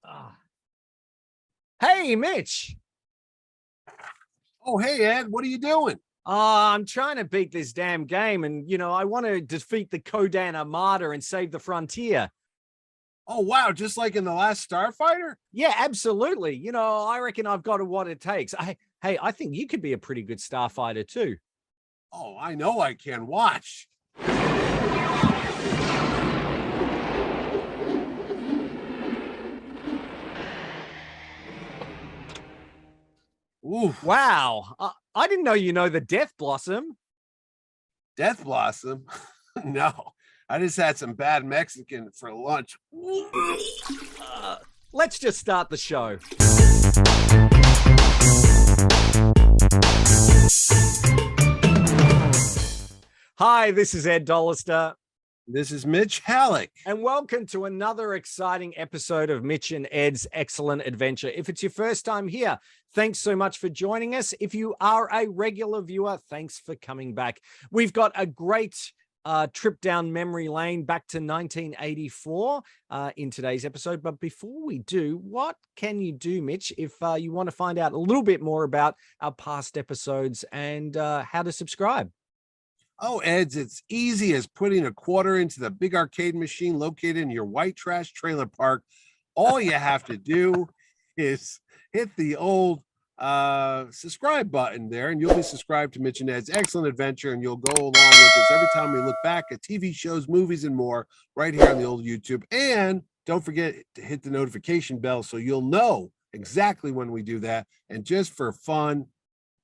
Ah. Hey, Mitch. Oh, hey, Ed, what are you doing? I'm trying to beat this damn game, and I want to defeat the Kodan Armada and save the frontier. Oh, wow, just like in the Last Starfighter? Yeah, absolutely. I reckon I've got what it takes. Hey, I think you could be a pretty good starfighter too. Oh, I know I can. Watch. Oof, Wow. I didn't know the Death Blossom. Death Blossom? No, I just had some bad Mexican for lunch. Uh, let's just start the show. Hi, this is Ed Dollister. This is Mitch Halleck. And welcome to another exciting episode of Mitch and Ed's Excellent Adventure. If it's your first time here, thanks so much for joining us. If you are a regular viewer, thanks for coming back. We've got a great trip down memory lane back to 1984 in today's episode. But before we do, what can you do, Mitch, if you want to find out a little bit more about our past episodes and how to subscribe? Oh, Ed's, it's easy as putting a quarter into the big arcade machine located in your white trash trailer park. All you have to do is hit the old subscribe button there, and you'll be subscribed to Mitch and Ed's Excellent Adventure, and you'll go along with us every time we look back at TV shows, movies, and more right here on the old YouTube. And don't forget to hit the notification bell so you'll know exactly when we do that. And just for fun,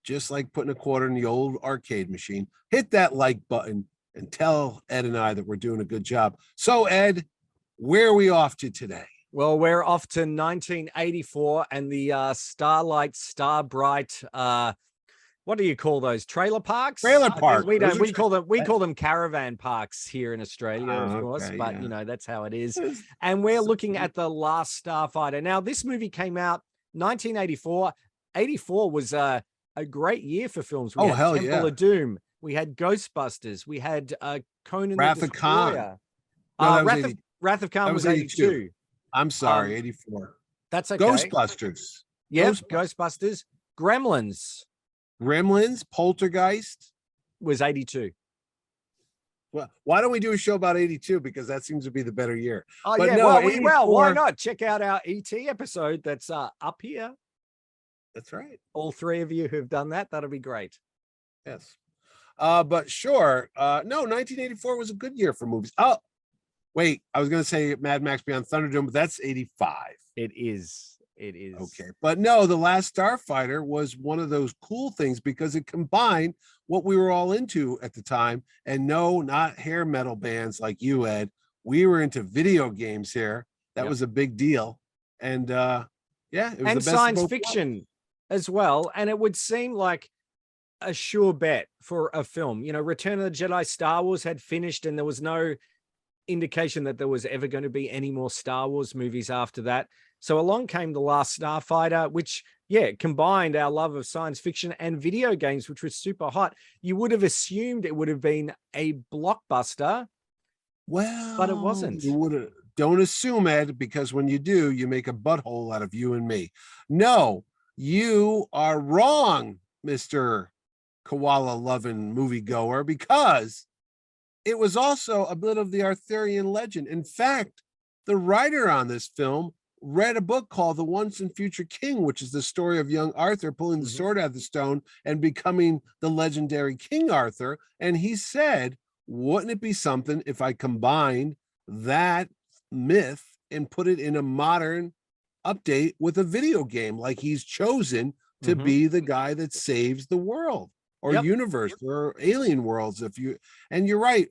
just like putting a quarter in the old arcade machine, hit that like button and tell Ed and I that we're doing a good job. So, Ed, where are we off to today? Well, we're off to 1984 and the Starlight, Starbright, what do you call those? Trailer parks? Trailer park. We don't. We call them caravan parks here in Australia, of course. Okay, but yeah. that's how it is. And we're looking at the Last Starfighter. Now, this movie came out 1984. 84 was a great year for films. We had hell Temple yeah. of Doom. We had Ghostbusters. We had Conan Wrath the of Khan. Destroyer. No, that was Wrath of Khan was 82. I'm sorry, 84. That's okay. Ghostbusters. Yep, Ghostbusters. Gremlins Poltergeist was 82. Well, why don't we do a show about 82? Because that seems to be the better year. Oh, but yeah. No, well, why not? Check out our ET episode that's up here. That's right. All three of you who've done that, that'll be great. Yes. But sure. No, 1984 was a good year for movies. Oh, wait. I was going to say Mad Max Beyond Thunderdome, but that's 85. It is. Okay. But no, The Last Starfighter was one of those cool things because it combined what we were all into at the time. And no, not hair metal bands like you, Ed. We were into video games here. That was a big deal. And yeah, it was and the best science fiction as well. And it would seem like a sure bet for a film. Return of the Jedi, Star Wars had finished, and there was no indication that there was ever going to be any more Star Wars movies after that. So along came The Last Starfighter, which, combined our love of science fiction and video games, which was super hot. You would have assumed it would have been a blockbuster. Well, but it wasn't. Don't assume, Ed, because when you do, you make a butthole out of you and me. No, you are wrong, Mr. Koala loving moviegoer, because it was also a bit of the Arthurian legend. In fact, the writer on this film read a book called The Once and Future King, which is the story of young Arthur pulling the sword out of the stone and becoming the legendary King Arthur. And he said, wouldn't it be something if I combined that myth and put it in a modern update with a video game, like he's chosen to be the guy that saves the world or universe or alien worlds. And you're right.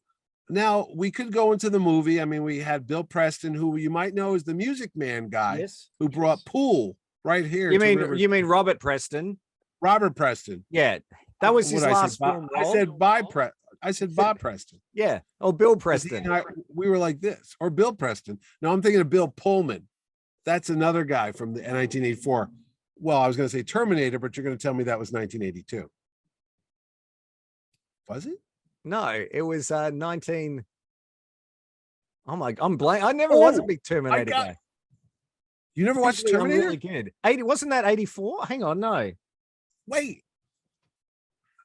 Now, we could go into the movie. I mean, we had Bill Preston, who you might know is the Music Man guy, who brought Pool right here. You mean Robert Preston? Robert Preston. Yeah, that was his last film role. I said Bob Preston. Yeah. Oh, Bill Preston. We were like this. Or Bill Preston. No, I'm thinking of Bill Pullman. That's another guy from the 1984. Well, I was going to say Terminator, but you're going to tell me that was 1982. Was it? No, it was 19. Oh my! I'm blank. I never was a big Terminator guy. You never watched Actually, I'm Terminator? really good. 80, wasn't that 84? Hang on, no. Wait.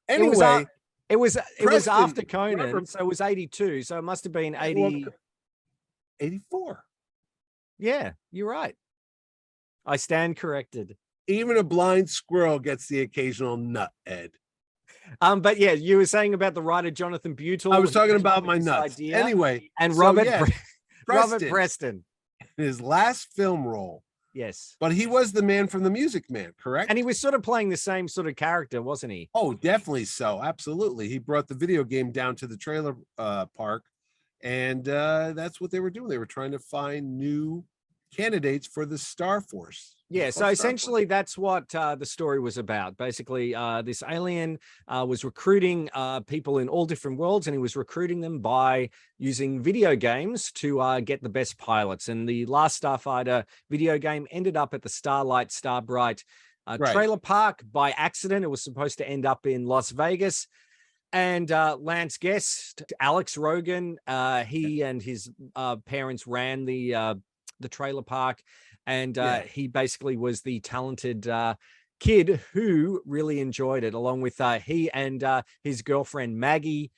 It was Anyway, it was Preston, after Conan, so it was 82. So it must have been 80. 84. Yeah, you're right. I stand corrected. Even a blind squirrel gets the occasional nut, Ed. But yeah, you were saying about the writer Jonathan Butel. I was who talking came up about with my this nuts. idea, Anyway, and so yeah, Robert Preston, Preston. his last film role, Yes. but he was the man from the Music Man, correct? And he was sort of playing the same sort of character, wasn't he? Oh, definitely so. Absolutely. He brought the video game down to the trailer park, and that's what they were doing. They were trying to find new candidates for the Star Force. Yeah, so essentially that's what the story was about. Basically, this alien was recruiting people in all different worlds, and he was recruiting them by using video games to get the best pilots. And the Last Starfighter video game ended up at the Starbright trailer park by accident. It was supposed to end up in Las Vegas. And Lance Guest, Alex Rogan, he and his parents ran the trailer park. And he basically was the talented kid who really enjoyed it, along with he and his girlfriend Maggie,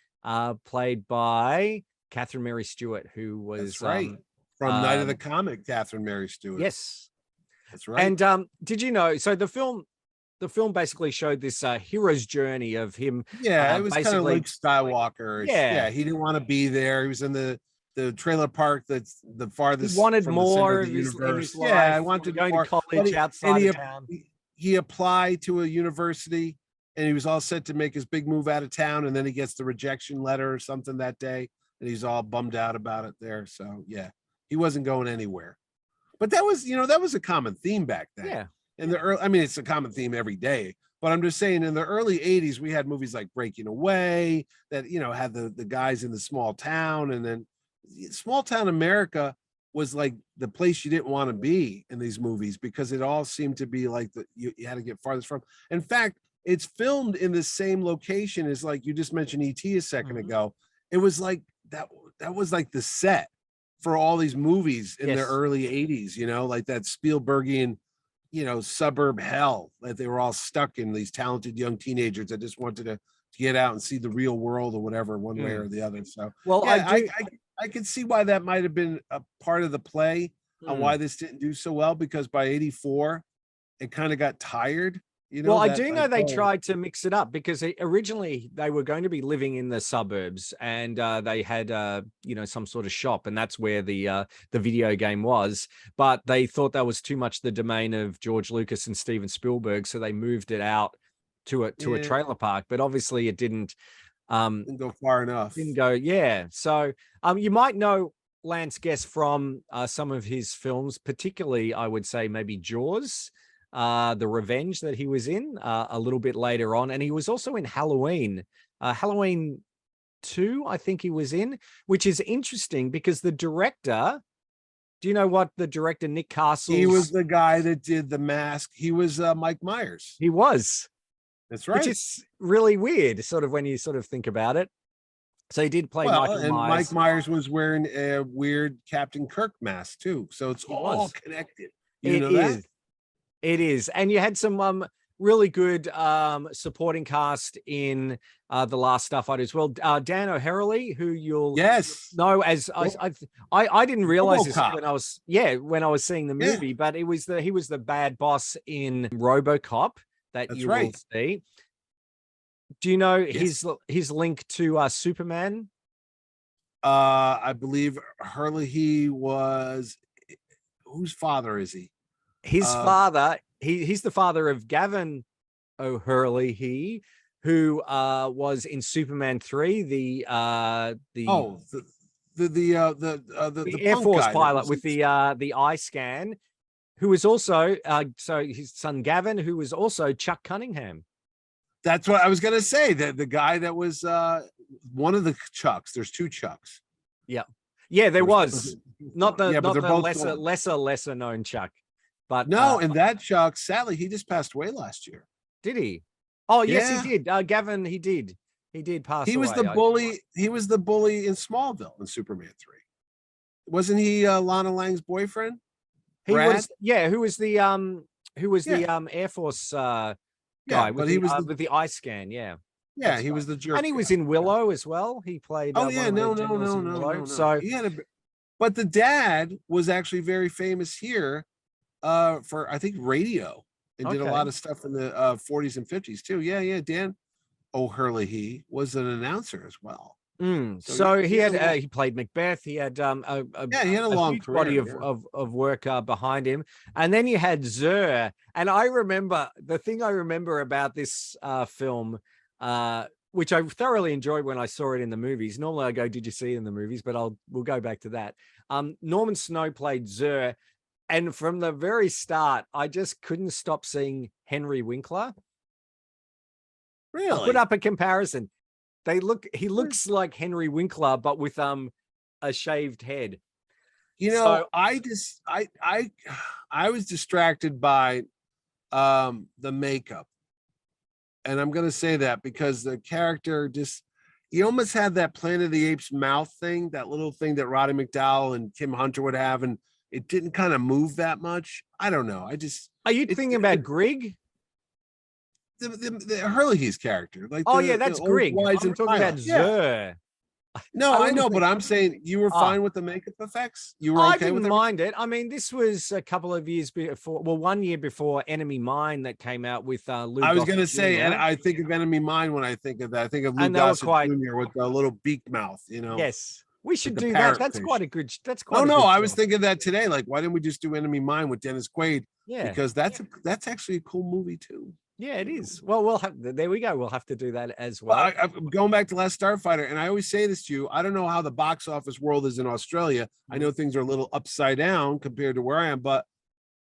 played by Catherine Mary Stewart, who was from Night of the Comic. Catherine Mary Stewart. Yes, that's right. And did you know? So the film basically showed this hero's journey of him. Yeah, it was kind of Luke Skywalker. Yeah, he didn't want to be there. He was in the trailer park that's the farthest. He wanted from more of in his life. Yeah, I wanted going more. to college outside of town. He applied to a university, and he was all set to make his big move out of town, and then he gets the rejection letter or something that day, and he's all bummed out about it there. So yeah, he wasn't going anywhere. But that was a common theme back then. Yeah. In the early, I mean, it's a common theme every day. But I'm just saying, in the early 80s, we had movies like Breaking Away that, had the guys in the small town. And then small town America was like the place you didn't want to be in these movies, because it all seemed to be like you had to get farthest from. In fact, it's filmed in the same location as, like you just mentioned, E.T. a second ago. It was like that was like the set for all these movies in the early 80s, like that Spielbergian suburb hell that they were all stuck in, these talented young teenagers that just wanted to get out and see the real world or whatever, one way or the other. So, well, yeah, I could see why that might have been a part of the play on why this didn't do so well, because by 84, it kind of got tired. Well, I do know they tried to mix it up, because originally they were going to be living in the suburbs, and they had some sort of shop, and that's where the video game was. But they thought that was too much the domain of George Lucas and Steven Spielberg, so they moved it out to a trailer park. But obviously, it didn't go far enough. Didn't go, yeah. So you might know Lance Guest from some of his films, particularly, I would say maybe Jaws. The Revenge that he was in a little bit later on. And he was also in Halloween, Halloween 2, I think he was in, which is interesting because the director, do you know what the director, Nick Castle? He was the guy that did The Mask. He was Mike Myers. He was. That's right. Which is really weird, sort of, when you sort of think about it. So he did play Michael Myers. Mike Myers was wearing a weird Captain Kirk mask too. So it's all connected. You know that? It is. And you had some really good supporting cast in The Last Starfighter as well. Dan O'Harely, who you'll know as I didn't realize this when I was seeing the movie, but he was the bad boss in RoboCop that you will see. Do you know his link to Superman? I believe Hurley was, whose father is he? His father, he's the father of Gavin O'Hurley, who was in Superman 3, the Air Force pilot with the eye scan, who was also so his son Gavin, who was also Chuck Cunningham. That's what I was gonna say. The guy that was one of the Chucks. There's two Chucks. Yeah, there was not the lesser known Chuck. But no, and that Chuck, sadly, he just passed away last year. Did he? Oh, yes, he did. Gavin, he did pass away. He was the bully. He was the bully in Smallville in Superman 3. Wasn't he Lana Lang's boyfriend? He Brad? was, yeah, who was Yeah, the Air Force yeah, guy but he was the with the eye scan. Yeah, yeah, that's he right. was the And jerk he was guy. in Yeah. Willow as well. He played Oh one yeah, of the no, no, generals no, in no, Willow. no, no. So, He had a but the dad was actually very famous here for I think radio and did a lot okay. of stuff in the 40s and 50s too. Yeah, yeah. Dan O'Hurley was an announcer as well. So So he had a long, he played Macbeth. He had yeah, he had a a long huge body career. Yeah. of work behind him, and then you had Zur. And I remember the thing I remember about this film, which I thoroughly enjoyed when I saw it in the movies. Normally I go, "Did you see it in the movies?" But we'll go back to that. Norman Snow played Zur, and from the very start, I just couldn't stop seeing Henry Winkler. I'll put Really? up a comparison. He looks like Henry Winkler, but with a shaved head. You know, So I was distracted by the makeup. And I'm gonna say that because the character just he almost had that Planet of the Apes mouth thing, that little thing that Roddy McDowell and Kim Hunter would have, and it didn't kind of move that much. I don't know. I just are you thinking about it Grig? the Hurley's character, like Oh yeah, the that's old Grig. wise I'm and talking about pilot. Yeah. Zur. No, I I always know, but think, I'm saying you were ah, fine with the makeup effects. You were I okay didn't with everything. mind it. I mean, this was a couple of years before, well, 1 year before Enemy Mine that came out with Lou I was Gossett gonna say, and Jr. I think of Enemy Mine when I think of that. I think of Lou And they were Gossett quite, Jr. with the little beak mouth, yes, we like should the do that. parrotfish. That's No, quite a no, good I was film. thinking that today. Like, why didn't we just do Enemy Mine with Dennis Quaid? Yeah. Because that's actually a cool movie too. Yeah, it is. Well, we'll have, there we go. We'll have to do that as Well, well. I'm going back to Last Starfighter, and I always say this to you. I don't know how the box office world is in Australia. I know things are a little upside down compared to where I am, but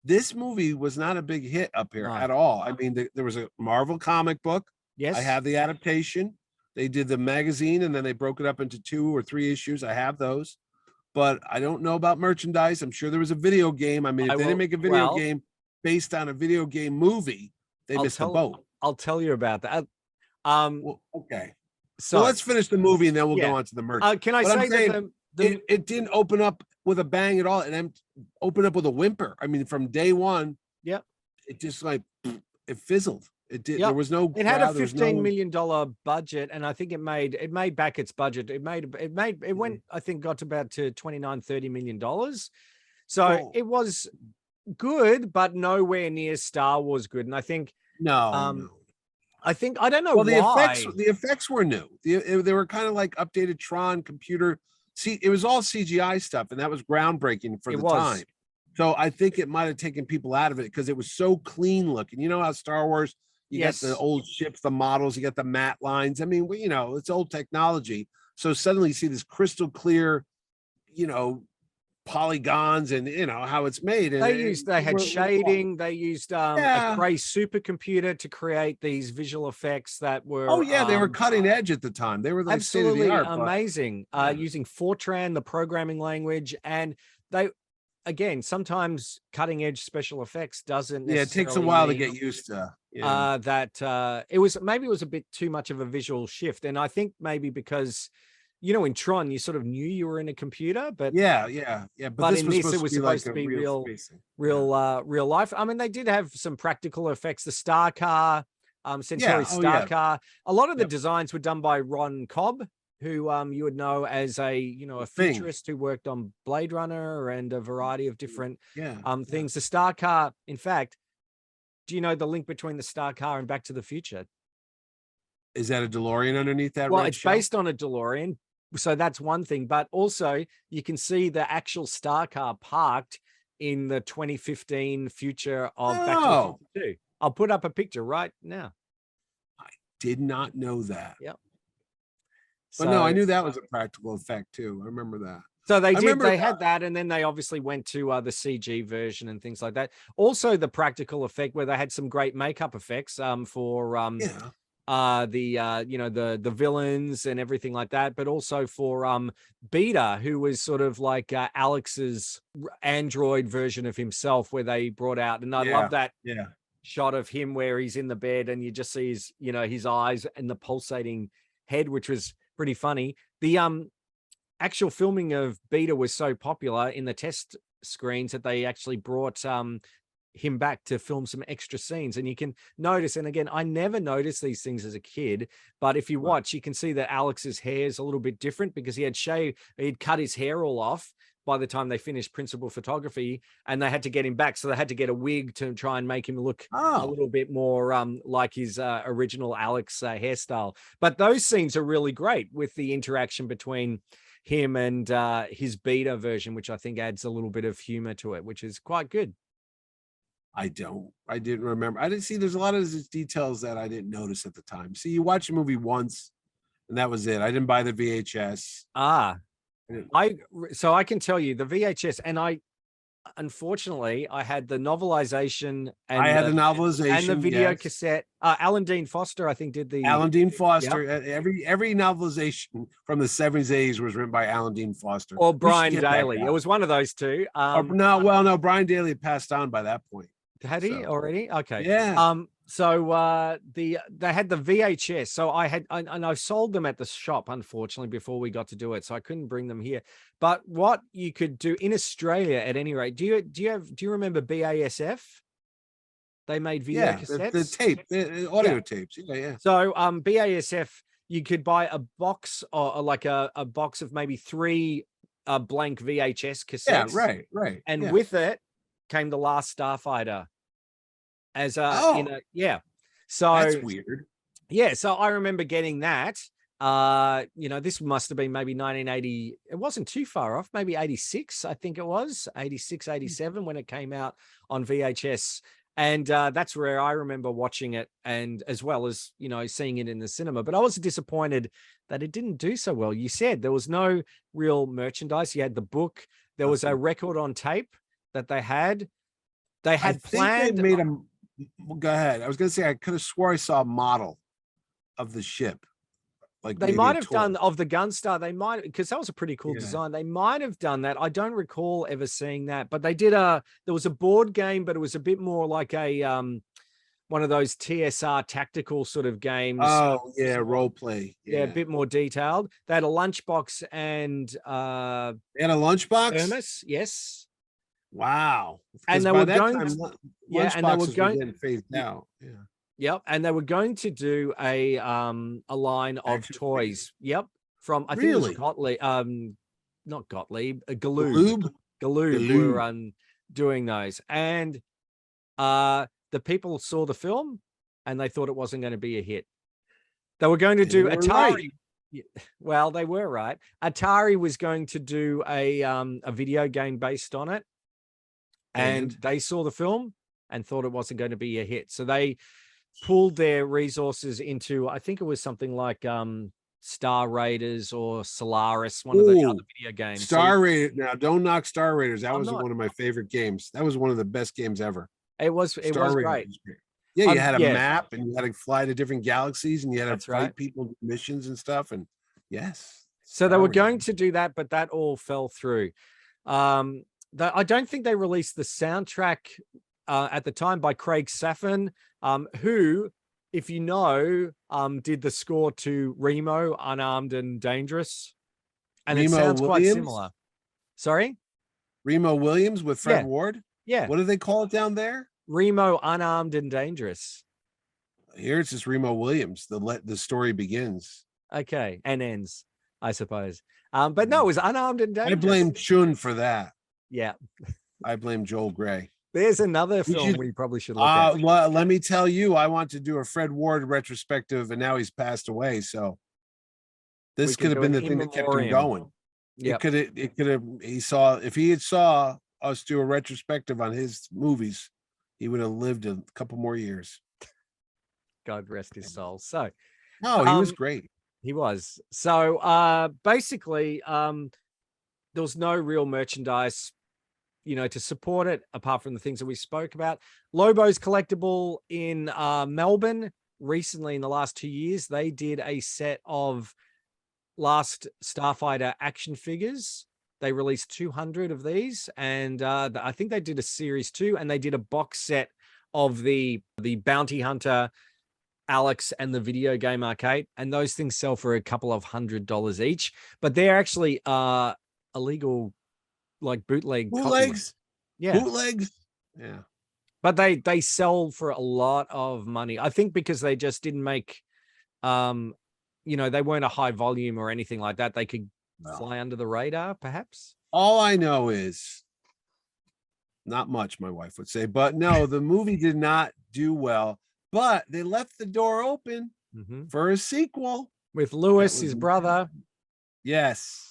this movie was not a big hit up here No. at all. I mean, there was a Marvel comic book. I Yes. have the adaptation. They did the magazine, and then they broke it up into 2 or 3 issues. I have those, but I don't know about merchandise. I'm sure there was a video game. I mean, if I they didn't will. make a video Well, game based on a video game movie, they I'll missed the tell boat. I'll tell you about that. Well, okay. Well, So let's finish the movie and then we'll go yeah. on to the merch. Can I But I'm say that saying the it didn't open up with a bang at all. It opened up with a whimper. I mean, from day one, yep. it just like it fizzled. It did. There Yep. was no It had a crowd. There was $15 no. million budget, and I think it made back its budget. It went, I think, got to about to 29-30 million dollars. So Well, it was good, but nowhere near Star Wars good. And no, um no. I don't know Well, why. the effects were new. They were kind of like updated Tron computer. See, it was all CGI stuff, and that was groundbreaking for It the was. time. So I think it might have taken people out of it because it was so clean looking. You know how Star Wars, you got the Yes. old ships, the models, you got the matte lines. I mean, it's old technology. So suddenly you see this crystal clear, you know, polygons and how it's made. And They had we're all, shading, they used a yeah. Cray supercomputer to create these visual effects that Oh were yeah, they were cutting edge at the time. They were like state of the absolutely art. But amazing, yeah. using Fortran, the programming language. And they, again, sometimes cutting edge special effects doesn't Yeah, it takes a necessarily while to mean get used to. Yeah. that it was a bit too much of a visual shift. And I think maybe because, in Tron, you sort of knew you were in a computer, but Yeah, yeah, yeah. But but this in was this, it supposed to was be like supposed to a be real real, spacing. Yeah. real life. I mean, they did have some practical effects. The Star Car, Yeah. Centauri Oh Star yeah. Car. A lot of the Yep. designs were done by Ron Cobb, who you would know as The a thing. futurist who worked on Blade Runner and a variety of different Yeah. Yeah. things. The Star Car, in fact, do you know the link between the Star Car and Back to the Future? Is that a DeLorean underneath that Well, red it's shell? based on a DeLorean, so that's one thing. But also, you can see the actual Star Car parked in the 2015 future of Back to the Oh, Future 2. I'll put up a picture right now. I did not know that. Yep. But no, I So, knew that was a practical effect too. I remember that. so I remember. they had that, and then they obviously went to the CG version and things like that. Also, the practical effect where they had some great makeup effects for Yeah. the villains and everything like that, but also for Beta, who was sort of like Alex's android version of himself, where they brought out, and I love Yeah. that Yeah. shot of him where he's in the bed and you just see his eyes and the pulsating head, which was pretty funny. The actual filming of Beta was so popular in the test screens that they actually brought him back to film some extra scenes. And you can notice, and again, I never noticed these things as a kid, but if you watch, you can see that Alex's hair is a little bit different because he'd cut his hair all off by the time they finished principal photography, and they had to get him back. So they had to get a wig to try and make him look a little bit more like his original Alex hairstyle. But those scenes are really great with the interaction between him and his beta version, which I think adds a little bit of humor to it, which is quite good. I didn't remember. I didn't see, there's a lot of these details that I didn't notice at the time. See, you watch a movie once and that was it. I didn't buy the VHS. So I can tell you the VHS, and unfortunately I had the novelization and I had the novelization and the video cassette. Alan Dean Foster, I think, did the Alan Dean Foster. Yep. Every novelization from the 70s, 80s was written by Alan Dean Foster or Brian Daly. It was one of those two. No, Brian Daly had passed on by that point. Had he already? Okay. Yeah. So they had the VHS. So I sold them at the shop, unfortunately, before we got to do it. So I couldn't bring them here. But what you could do in Australia, at any rate, do you remember BASF? They made video cassettes. The tape, the audio tapes. Yeah. So BASF, you could buy a box or like a box of maybe 3 blank VHS cassettes. Yeah, right. And with it came the Last Starfighter. As so that's weird. Yeah, so I remember getting that. This must have been maybe 1980. It wasn't too far off, maybe 86, I think it was 86, 87 when it came out on VHS. And that's where I remember watching it, and as well as, seeing it in the cinema. But I was disappointed that it didn't do so well. You said there was no real merchandise. You had the book. There was a record on tape that they had. They had planned. They made them. Go ahead. I was going to say, I could have swore I saw a model of the ship. Like they might have done of the Gunstar. They might, because that was a pretty cool design. They might have done that. I don't recall ever seeing that, but they did there was a board game, but it was a bit more like a one of those TSR tactical sort of games. Oh yeah, role play. Yeah, a bit more detailed. They had a lunchbox and they had a lunchbox. Thermos, yes. Wow. And they were going and they were going phased out. Yeah. Yep. And they were going to do a line of toys. Yep. From I think it was Gottlieb, not Gottlieb, Galoob. Galoob were doing those. And the people saw the film and they thought it wasn't going to be a hit. They were going to do Atari. Right. Well, they were right. Atari was going to do a video game based on it. And they saw the film and thought it wasn't going to be a hit. So they pulled their resources into, I think it was something like Star Raiders or Solaris, one of the other video games. Star Raiders. Now, don't knock Star Raiders. That was one of my favorite games. That was one of the best games ever. It was great. Yeah, you had a map and you had to fly to different galaxies and you had to fight people, missions and stuff. And yes. So they were going to do that, but that all fell through. I don't think they released the soundtrack at the time by Craig Saffin, who, if you know, did the score to Remo, Unarmed and Dangerous. And Remo it sounds quite similar. Sorry? Remo Williams with Fred Ward? Yeah. What do they call it down there? Remo, Unarmed and Dangerous. Here it's just Remo Williams. The story begins. Okay. And ends, I suppose. But no, it was Unarmed and Dangerous. I blame Chun for that. Yeah. I blame Joel Gray. There's another film we probably should look at. Let me tell you, I want to do a Fred Ward retrospective, and now he's passed away. So this could have been the thing that kept him going. Yep. It could have. If he had saw us do a retrospective on his movies, he would have lived a couple more years. God rest his soul. So, no, he was great. He was. So basically, there was no real merchandise, to support it, apart from the things that we spoke about. Lobo's Collectible in Melbourne recently, in the last 2 years, they did a set of Last Starfighter action figures. They released 200 of these, and I think they did a series 2, and they did a box set of the Bounty Hunter, Alex, and the video game arcade, and those things sell for a couple of $100 each, but they're actually illegal like bootleg copy. Bootlegs. Yeah. Bootlegs. Yeah. But they sell for a lot of money. I think because they just didn't make they weren't a high volume or anything like that. They could fly under the radar, perhaps. All I know is not much, my wife would say, but no, the movie did not do well, but they left the door open for a sequel with Lewis, his brother. Yes.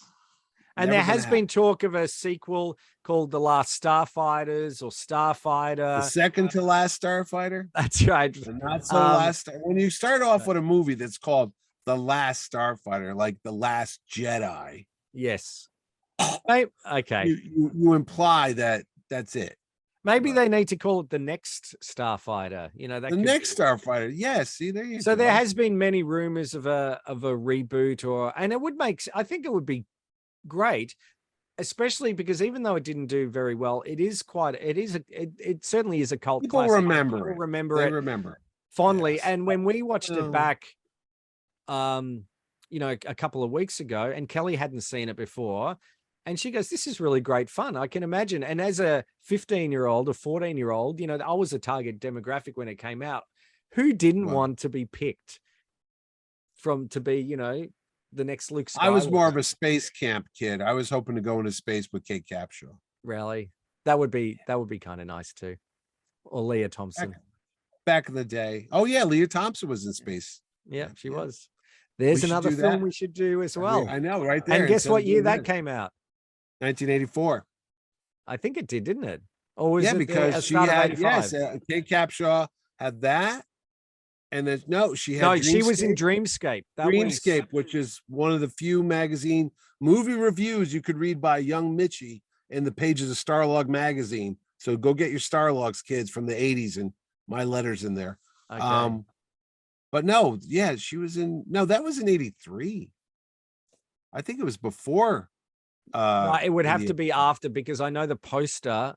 And there has been talk of a sequel called The Last Starfighters or Starfighter. The second to last Starfighter. That's right. The not so last. When you start off with a movie that's called The Last Starfighter, like The Last Jedi. Yes. Okay. You imply that that's it. Maybe they need to call it The Next Starfighter. The next Starfighter. Yes. See, there you go. So there has been many rumors of a reboot and it would I think it would be great, especially because even though it didn't do very well, it certainly is a cult People classic. remember People it. They remember fondly. Yes. And when we watched it back, a couple of weeks ago, and Kelly hadn't seen it before, and she goes, "This is really great fun. I can imagine." And as a 15-year-old or 14-year-old, I was a target demographic when it came out. Who didn't want to be picked to be, the next Luke Skywalker? I was more of a space camp kid. I was hoping to go into space with Kate Capshaw. Really? That would be kind of nice too. Or Leah Thompson. Back in the day. Oh yeah, Leah Thompson was in space. Yeah, she was. There's another film we should do as well. I know, right there. And guess what year that came out? 1984. I think it did, didn't it? Or was it because she had Kate Capshaw had that. And then she had she was in Dreamscape. Dreamscape, which is one of the few magazine movie reviews you could read by young Mitchie in the pages of Starlog magazine. So go get your Starlogs, kids, from the 80s, and my letter's in there. Okay. But she was in that was in 83. I think it was before. It would have to be after, because I know the poster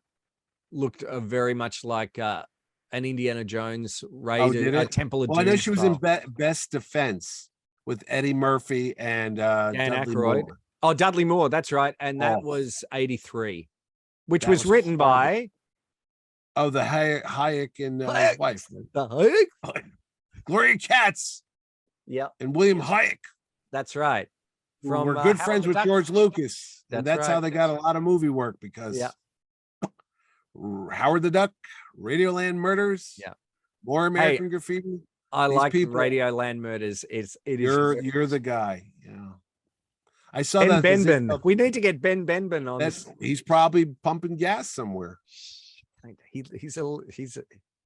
looked very much like an Indiana Jones raided Temple of Doom. I know she was in Best Defense with Eddie Murphy and Dan Dudley Aykroyd. Moore. Oh, Dudley Moore, that's right. And that was 83, which was written by the Hayek and his wife. The Hayek? Gloria Katz. Yeah. And William Hayek. That's right. We're good friends with George Lucas. That's how they got a lot of movie work, because Howard the Duck, Radioland Murders, more American Graffiti. I like Radioland Murders. You're the guy. Yeah, I saw Ben that. Benben. We need to get Ben Benben on. He's probably pumping gas somewhere. He's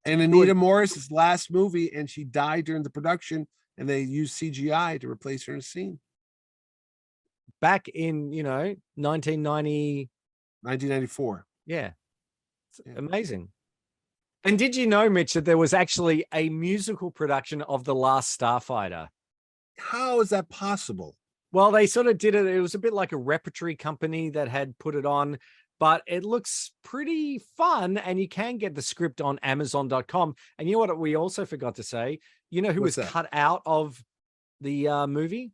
and Anita Morris's last movie, and she died during the production, and they used CGI to replace her in a scene. Back in 1994. Yeah. Amazing. And did you know, Mitch, that there was actually a musical production of The Last Starfighter? How is that possible? Well, they sort of did it. It was a bit like a repertory company that had put it on, but it looks pretty fun, and you can get the script on Amazon.com. And you know what we also forgot to say? You know who was cut out of the movie?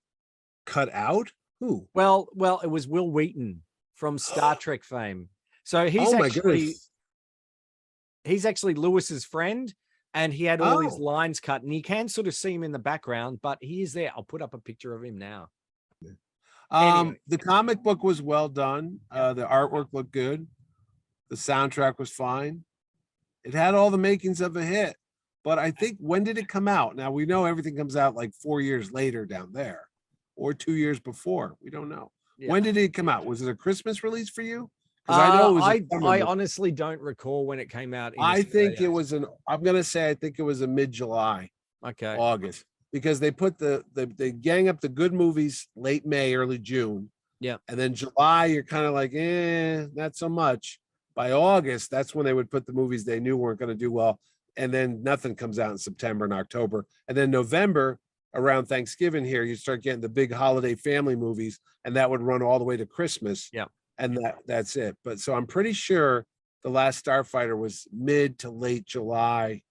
Cut out? Who? Well, it was Will Wheaton from Star Trek fame. So he's actually Lewis's friend, and he had all his lines cut, and you can sort of see him in the background, but he is there. I'll put up a picture of him now. Anyway. The comic book was well done. The artwork looked good. The soundtrack was fine. It had all the makings of a hit, but I think, when did it come out? Now, we know everything comes out like 4 years later down there, or 2 years before. We don't know. Yeah. When did it come out? Was it a Christmas release for you? I know I honestly don't recall when it came out. I think it was I'm gonna say I think it was a mid-July, August, because they put they gang up the good movies late May, early June. Yeah. And then July, you're kind of like, not so much. By August, that's when they would put the movies they knew weren't going to do well. And then nothing comes out in September and October. And then November, around Thanksgiving here, you start getting the big holiday family movies, and that would run all the way to Christmas. Yeah. And that's it. But so I'm pretty sure The Last Starfighter was mid to late July,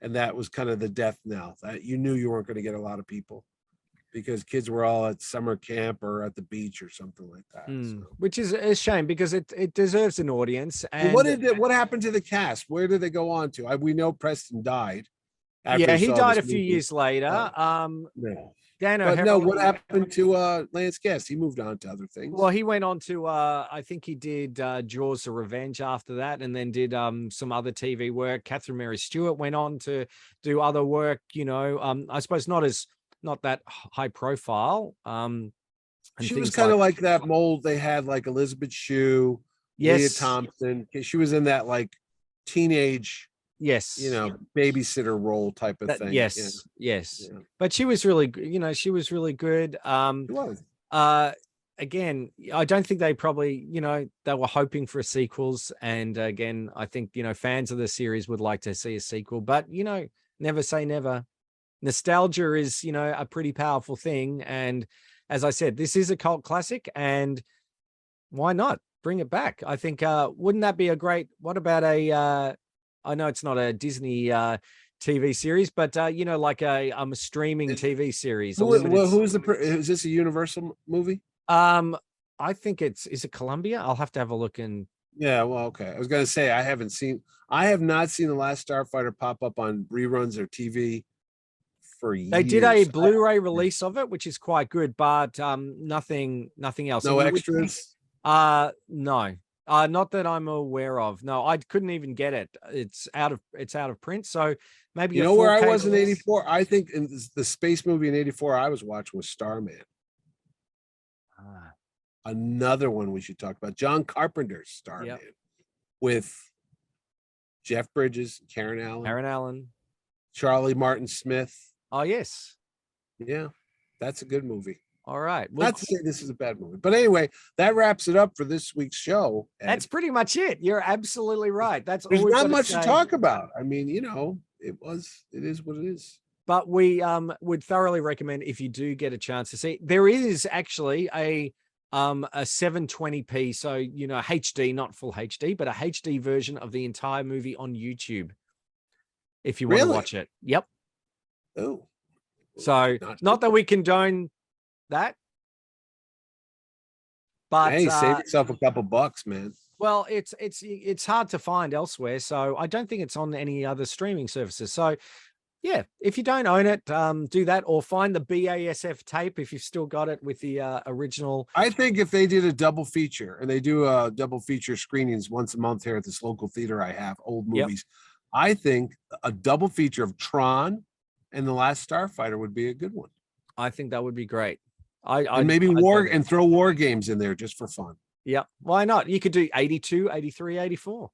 and that was kind of the death knell. That you knew you weren't going to get a lot of people. because kids were all at summer camp or at the beach or something like that. So. Which is a shame because it deserves an audience. Well, And what happened to the cast? Where did they go on to? We know Preston died after yeah, he saw died this a few movie. years later. No. Dan But no, what O'Harrow, happened to Lance Guest? He moved on to other things. well, he went on to I think he did Jaws of Revenge after that, and then did some other TV work. Catherine Mary Stewart went on to do other work, I suppose not that high profile. And She was things kind of like that mold they had, like Elizabeth Shue, Leah yes, Thompson. She was in that like teenage, yes, babysitter role type of thing. yes, yes. Yeah. But she was really, she was really good. She was. Again, I don't think they probably, they were hoping for sequels. And again, I think, fans of the series would like to see a sequel, but, never say never. Nostalgia is, a pretty powerful thing. And as I said, this is a cult classic, and why not bring it back? I think, wouldn't that be what about I know it's not a Disney TV series, but like a streaming TV series. Is this a Universal movie? I think is it Columbia? I'll have to have a look. And yeah, well, okay. I was gonna say I have not seen The Last Starfighter pop up on reruns or TV for years. They did a Blu-ray release of it, which is quite good, but nothing else. No extras. No. Not that I'm aware of. No, I couldn't even get it. It's out of print. So maybe where I was in '84. I think in the space movie in '84 I was watching was Starman. Another one we should talk about. John Carpenter's Starman with Jeff Bridges, Karen Allen, Charlie Martin Smith. Oh yes, yeah, that's a good movie. All right. Well, not to say this is a bad movie, but anyway, that wraps it up for this week's show. That's pretty much it. You're absolutely right. There's not much to talk about. I mean, it is what it is. But we would thoroughly recommend, if you do get a chance to see, there is actually a 720p, so HD, not full HD, but a HD version of the entire movie on YouTube. If you want to watch it. Yep. Oh. So not that we condone that, but hey, save yourself a couple bucks, man. Well, it's hard to find elsewhere, so I don't think it's on any other streaming services. So yeah, if you don't own it, do that, or find the BASF tape if you've still got it with the original. I think if they did a double feature, and they do double feature screenings once a month here at this local theater I have, old movies, I think a double feature of Tron and The Last Starfighter would be a good one. I think that would be great. And maybe throw war games in there just for fun. Yeah, why not? You could do 82, 83, 84.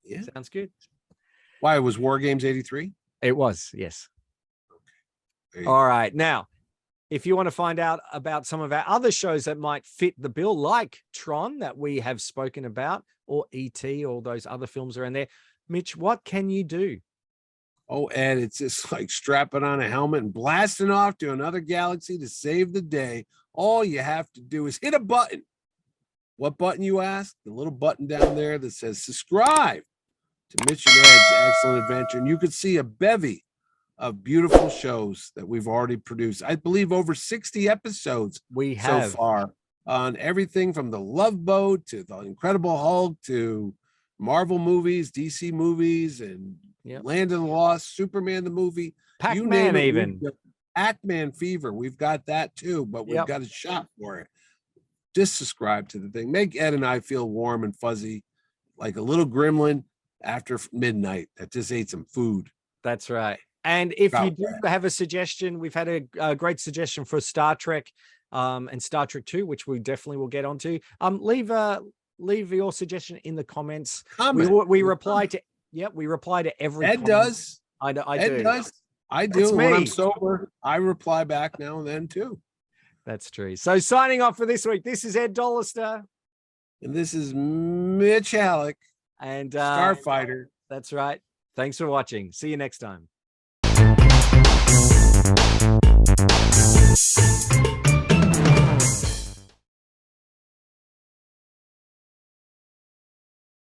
Yeah, sounds good. Why, was War Games 83? It was, yes. Okay. All right. Now, if you want to find out about some of our other shows that might fit the bill, like Tron that we have spoken about, or E.T., all those other films are in there, Mitch, what can you do? Oh, Ed, it's just like strapping on a helmet and blasting off to another galaxy to save the day. All you have to do is hit a button. What button, you ask? The little button down there that says subscribe to Mitch and Ed's Excellent Adventure. And you could see a bevy of beautiful shows that we've already produced. I believe over 60 episodes we have so far on everything from the Love Boat to the Incredible Hulk to Marvel movies, DC movies, and Land of the Lost, Superman the movie, Pac-Man, even Pac-Man Fever. We've got that too, but we've got a shop for it. Just subscribe to the thing. Make Ed and I feel warm and fuzzy, like a little gremlin after midnight that just ate some food. That's right. And if you do have a suggestion, we've had a great suggestion for Star Trek and Star Trek 2, which we definitely will get onto. Leave your suggestion in the comments. We reply to every Ed comment. Does. I do. I do. When I'm sober, I reply back now and then too. That's true. So signing off for this week, this is Ed Dollister. And this is Mitch Halleck. And Starfighter. That's right. Thanks for watching. See you next time.